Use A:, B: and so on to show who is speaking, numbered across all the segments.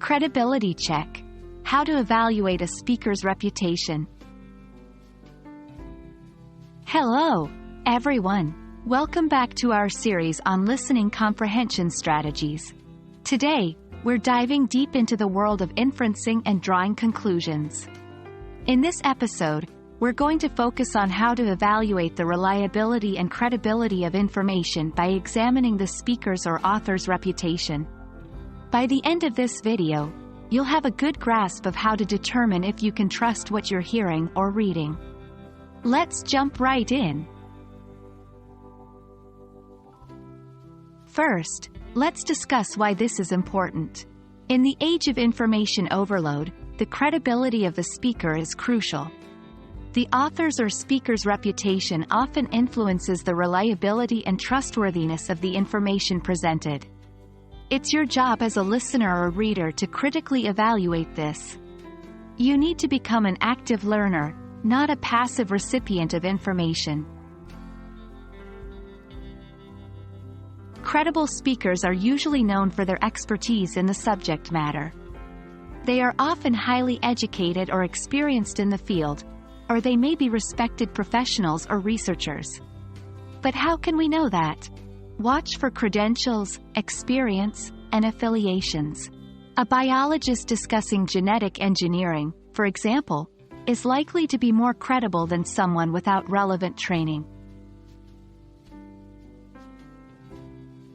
A: Credibility check. How to evaluate a speaker's reputation. Hello, everyone. Welcome back to our series on listening comprehension strategies. Today, we're diving deep into the world of inferencing and drawing conclusions. In this episode, we're going to focus on how to evaluate the reliability and credibility of information by examining the speaker's or author's reputation. By the end of this video, you'll have a good grasp of how to determine if you can trust what you're hearing or reading. Let's jump right in. First, let's discuss why this is important. In the age of information overload, the credibility of the speaker is crucial. The author's or speaker's reputation often influences the reliability and trustworthiness of the information presented. It's your job as a listener or reader to critically evaluate this. You need to become an active learner, not a passive recipient of information. Credible speakers are usually known for their expertise in the subject matter. They are often highly educated or experienced in the field, or they may be respected professionals or researchers. But how can we know that? Watch for credentials, experience, and affiliations. A biologist discussing genetic engineering, for example, is likely to be more credible than someone without relevant training.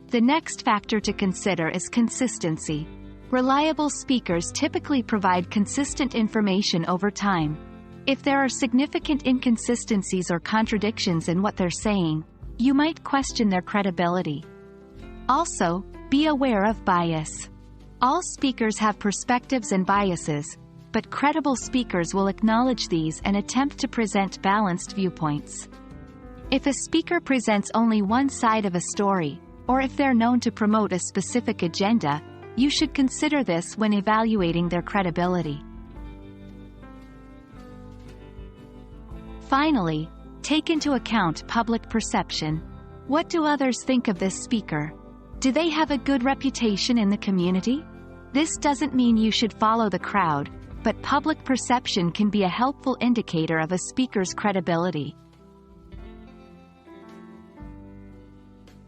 A: The next factor to consider is consistency. Reliable speakers typically provide consistent information over time. If there are significant inconsistencies or contradictions in what they're saying, you might question their credibility. Also, be aware of bias. All speakers have perspectives and biases, but credible speakers will acknowledge these and attempt to present balanced viewpoints. If a speaker presents only one side of a story, or if they're known to promote a specific agenda, you should consider this when evaluating their credibility. Finally, take into account public perception. What do others think of this speaker? Do they have a good reputation in the community? This doesn't mean you should follow the crowd, but public perception can be a helpful indicator of a speaker's credibility.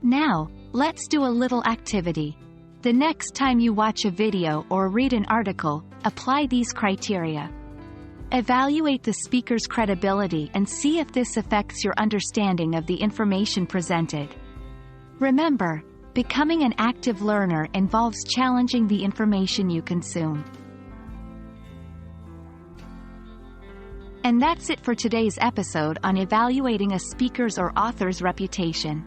A: Now, let's do a little activity. The next time you watch a video or read an article, apply these criteria. Evaluate the speaker's credibility and see if this affects your understanding of the information presented. Remember, becoming an active learner involves challenging the information you consume. And that's it for today's episode on evaluating a speaker's or author's reputation.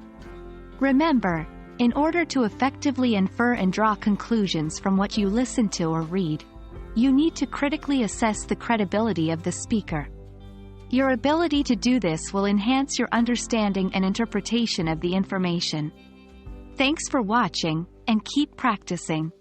A: Remember, in order to effectively infer and draw conclusions from what you listen to or read, you need to critically assess the credibility of the speaker. Your ability to do this will enhance your understanding and interpretation of the information. Thanks for watching, and keep practicing.